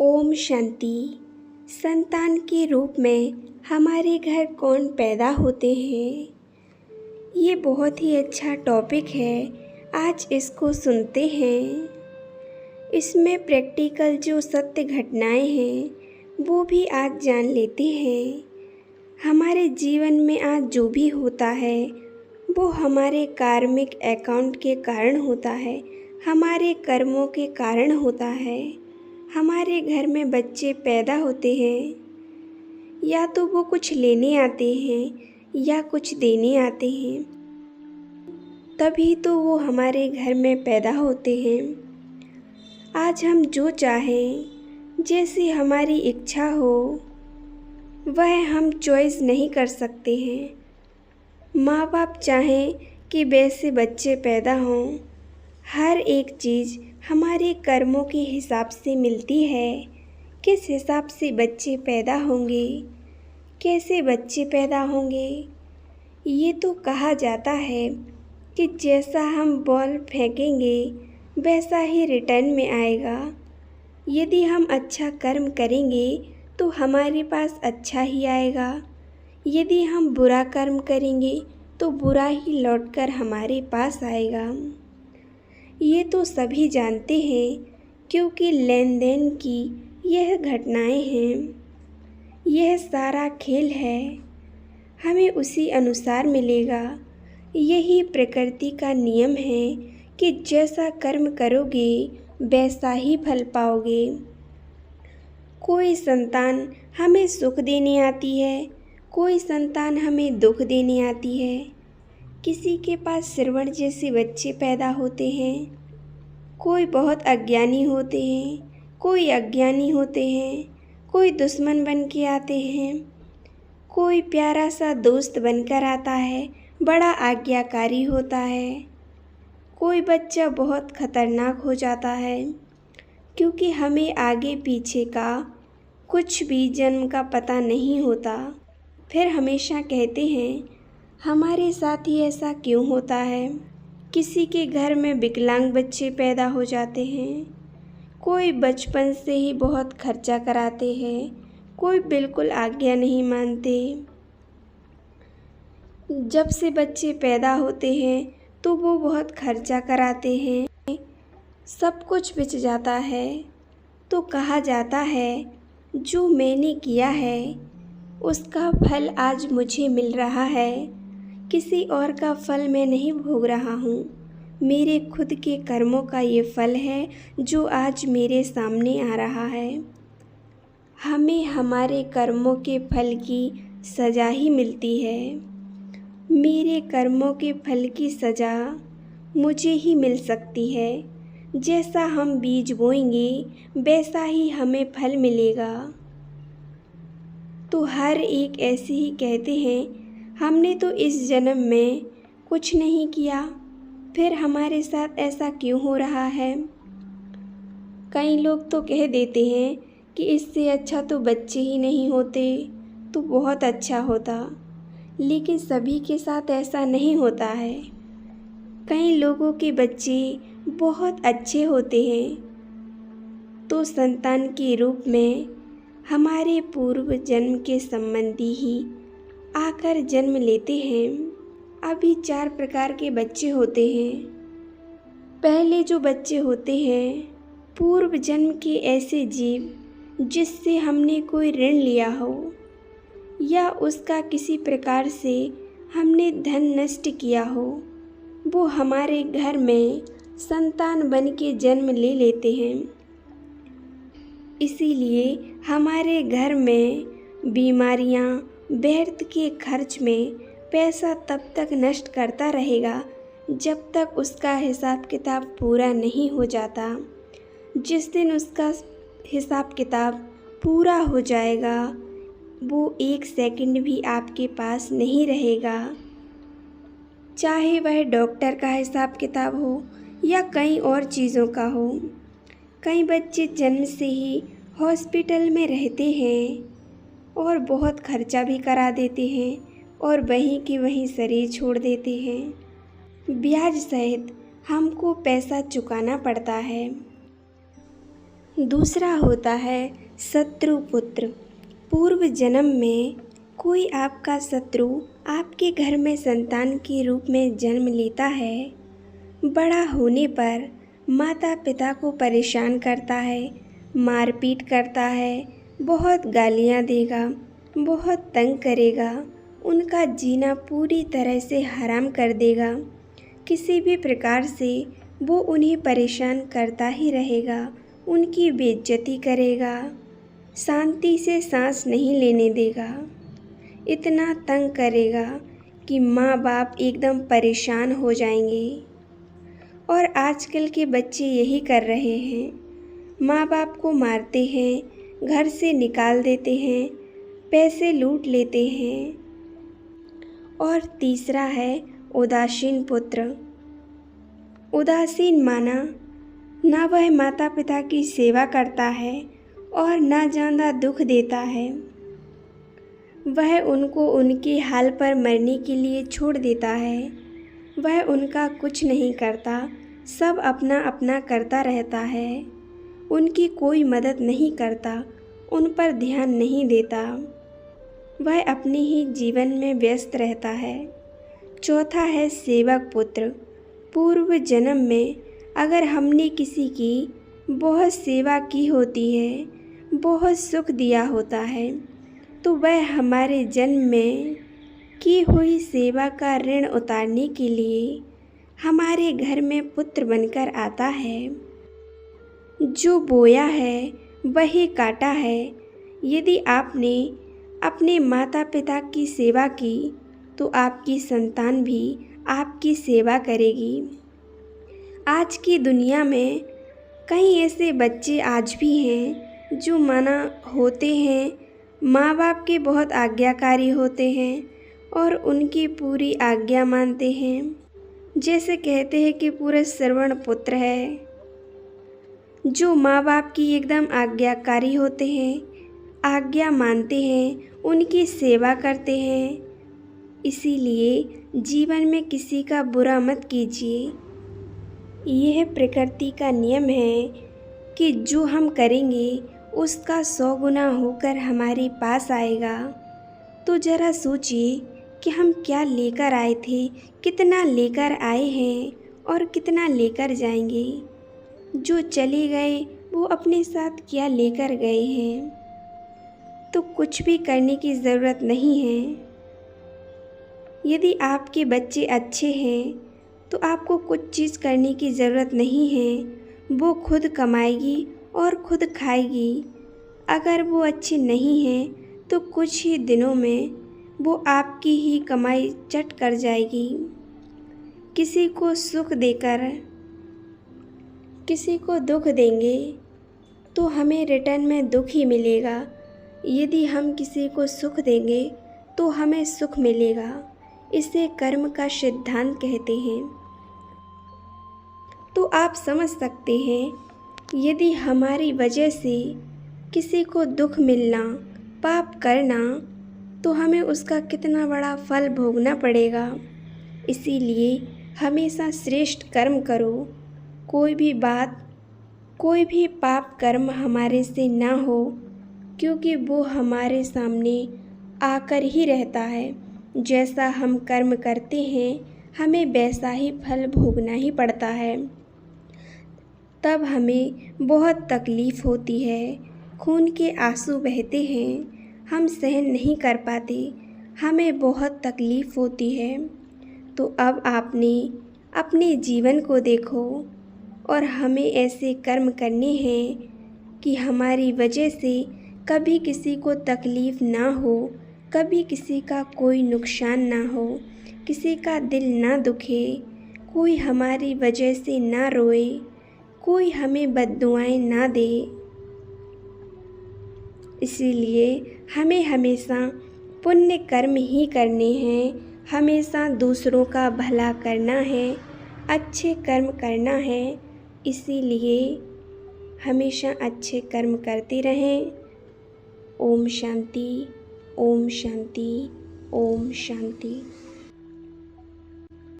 ओम शांति। संतान के रूप में हमारे घर कौन पैदा होते हैं? ये बहुत ही अच्छा टॉपिक है। आज इसको सुनते हैं। इसमें प्रैक्टिकल जो सत्य घटनाएं हैं वो भी आज जान लेते हैं। हमारे जीवन में आज जो भी होता है वो हमारे कार्मिक अकाउंट के कारण होता है, हमारे कर्मों के कारण होता है। हमारे घर में बच्चे पैदा होते हैं, या तो वो कुछ लेने आते हैं या कुछ देने आते हैं, तभी तो वो हमारे घर में पैदा होते हैं। आज हम जो चाहें, जैसी हमारी इच्छा हो, वह हम चॉइस नहीं कर सकते हैं। माँ बाप चाहें कि वैसे बच्चे पैदा हों। हर एक चीज़ हमारे कर्मों के हिसाब से मिलती है। किस हिसाब से बच्चे पैदा होंगे, कैसे बच्चे पैदा होंगे, ये तो कहा जाता है कि जैसा हम बॉल फेंकेंगे वैसा ही रिटर्न में आएगा। यदि हम अच्छा कर्म करेंगे तो हमारे पास अच्छा ही आएगा। यदि हम बुरा कर्म करेंगे तो बुरा ही लौटकर हमारे पास आएगा। ये तो सभी जानते हैं, क्योंकि लेन देन की यह घटनाएं हैं। यह सारा खेल है, हमें उसी अनुसार मिलेगा। यही प्रकृति का नियम है कि जैसा कर्म करोगे वैसा ही फल पाओगे। कोई संतान हमें सुख देने आती है, कोई संतान हमें दुख देने आती है। किसी के पास श्रवण जैसे बच्चे पैदा होते हैं, कोई बहुत अज्ञानी होते हैं, कोई अज्ञानी होते हैं, कोई दुश्मन बन के आते हैं, कोई प्यारा सा दोस्त बनकर आता है, बड़ा आज्ञाकारी होता है। कोई बच्चा बहुत खतरनाक हो जाता है, क्योंकि हमें आगे पीछे का कुछ भी जन्म का पता नहीं होता। फिर हमेशा कहते हैं हमारे साथ ही ऐसा क्यों होता है। किसी के घर में विकलांग बच्चे पैदा हो जाते हैं, कोई बचपन से ही बहुत खर्चा कराते हैं, कोई बिल्कुल आज्ञा नहीं मानते। जब से बच्चे पैदा होते हैं तो वो बहुत खर्चा कराते हैं, सब कुछ बिच जाता है। तो कहा जाता है जो मैंने किया है उसका फल आज मुझे मिल रहा है। किसी और का फल मैं नहीं भोग रहा हूँ, मेरे खुद के कर्मों का ये फल है जो आज मेरे सामने आ रहा है। हमें हमारे कर्मों के फल की सज़ा ही मिलती है। मेरे कर्मों के फल की सज़ा मुझे ही मिल सकती है। जैसा हम बीज बोएंगे वैसा ही हमें फल मिलेगा। तो हर एक ऐसे ही कहते हैं हमने तो इस जन्म में कुछ नहीं किया, फिर हमारे साथ ऐसा क्यों हो रहा है। कई लोग तो कह देते हैं कि इससे अच्छा तो बच्चे ही नहीं होते तो बहुत अच्छा होता, लेकिन सभी के साथ ऐसा नहीं होता है। कई लोगों के बच्चे बहुत अच्छे होते हैं, तो संतान के रूप में हमारे पूर्व जन्म के संबंधी ही आकर जन्म लेते हैं। अभी 4 प्रकार के बच्चे होते हैं। पहले जो बच्चे होते हैं पूर्व जन्म के ऐसे जीव जिससे हमने कोई ऋण लिया हो, या उसका किसी प्रकार से हमने धन नष्ट किया हो, वो हमारे घर में संतान बन के जन्म ले लेते हैं। इसीलिए हमारे घर में बीमारियां, व्यर्थ के खर्च में पैसा तब तक नष्ट करता रहेगा जब तक उसका हिसाब किताब पूरा नहीं हो जाता। जिस दिन उसका हिसाब किताब पूरा हो जाएगा वो 1 सेकंड भी आपके पास नहीं रहेगा। चाहे वह डॉक्टर का हिसाब किताब हो या कई और चीज़ों का हो। कई बच्चे जन्म से ही हॉस्पिटल में रहते हैं और बहुत खर्चा भी करा देते हैं और वहीं की वहीं शरीर छोड़ देते हैं। ब्याज सहित हमको पैसा चुकाना पड़ता है। दूसरा होता है शत्रु पुत्र। पूर्व जन्म में कोई आपका शत्रु आपके घर में संतान के रूप में जन्म लेता है। बड़ा होने पर माता पिता को परेशान करता है, मारपीट करता है, बहुत गालियाँ देगा, बहुत तंग करेगा, उनका जीना पूरी तरह से हराम कर देगा। किसी भी प्रकार से वो उन्हें परेशान करता ही रहेगा, उनकी बेइज्जती करेगा, शांति से सांस नहीं लेने देगा, इतना तंग करेगा कि माँ बाप एकदम परेशान हो जाएंगे। और आजकल के बच्चे यही कर रहे हैं, माँ बाप को मारते हैं, घर से निकाल देते हैं, पैसे लूट लेते हैं। और तीसरा है उदासीन पुत्र। उदासीन माना, ना वह माता पिता की सेवा करता है और ना ज़्यादा दुख देता है। वह उनको उनके हाल पर मरने के लिए छोड़ देता है। वह उनका कुछ नहीं करता, सब अपना अपना करता रहता है। उनकी कोई मदद नहीं करता, उन पर ध्यान नहीं देता। वह अपने ही जीवन में व्यस्त रहता है। चौथा है सेवक पुत्र। पूर्व जन्म में अगर हमने किसी की बहुत सेवा की होती है, बहुत सुख दिया होता है, तो वह हमारे जन्म में की हुई सेवा का ऋण उतारने के लिए हमारे घर में पुत्र बनकर आता है। जो बोया है वही काटा है। यदि आपने अपने माता पिता की सेवा की तो आपकी संतान भी आपकी सेवा करेगी। आज की दुनिया में कई ऐसे बच्चे आज भी हैं जो माना होते हैं, माँ बाप के बहुत आज्ञाकारी होते हैं और उनकी पूरी आज्ञा मानते हैं। जैसे कहते हैं कि पूरे श्रवण पुत्र है, जो माँ बाप की एकदम आज्ञाकारी होते हैं, आज्ञा मानते हैं, उनकी सेवा करते हैं। इसीलिए जीवन में किसी का बुरा मत कीजिए। यह प्रकृति का नियम है कि जो हम करेंगे उसका 100 गुना होकर हमारे पास आएगा। तो ज़रा सोचिए कि हम क्या लेकर आए थे, कितना लेकर आए हैं और कितना लेकर जाएंगे। जो चले गए वो अपने साथ क्या लेकर गए हैं। तो कुछ भी करने की ज़रूरत नहीं है। यदि आपके बच्चे अच्छे हैं तो आपको कुछ चीज़ करने की ज़रूरत नहीं है। वो खुद कमाएगी और खुद खाएगी। अगर वो अच्छे नहीं हैं तो कुछ ही दिनों में वो आपकी ही कमाई चट कर जाएगी। किसी को सुख देकर किसी को दुख देंगे तो हमें रिटर्न में दुख ही मिलेगा। यदि हम किसी को सुख देंगे तो हमें सुख मिलेगा। इसे कर्म का सिद्धांत कहते हैं। तो आप समझ सकते हैं, यदि हमारी वजह से किसी को दुख मिलना, पाप करना, तो हमें उसका कितना बड़ा फल भोगना पड़ेगा। इसीलिए हमेशा श्रेष्ठ कर्म करो। कोई भी पाप कर्म हमारे से ना हो, क्योंकि वो हमारे सामने आकर ही रहता है। जैसा हम कर्म करते हैं हमें वैसा ही फल भोगना ही पड़ता है। तब हमें बहुत तकलीफ़ होती है, खून के आंसू बहते हैं, हम सहन नहीं कर पाते, हमें बहुत तकलीफ़ होती है। तो अब आपने अपने जीवन को देखो और हमें ऐसे कर्म करने हैं कि हमारी वजह से कभी किसी को तकलीफ़ ना हो, कभी किसी का कोई नुकसान ना हो, किसी का दिल ना दुखे, कोई हमारी वजह से ना रोए, कोई हमें बद्दुआएं ना दे। इसीलिए हमें हमेशा पुण्य कर्म ही करने हैं, हमेशा दूसरों का भला करना है, अच्छे कर्म करना है। इसीलिए हमेशा अच्छे कर्म करते रहें। ओम शांति, ओम शांति, ओम शांति।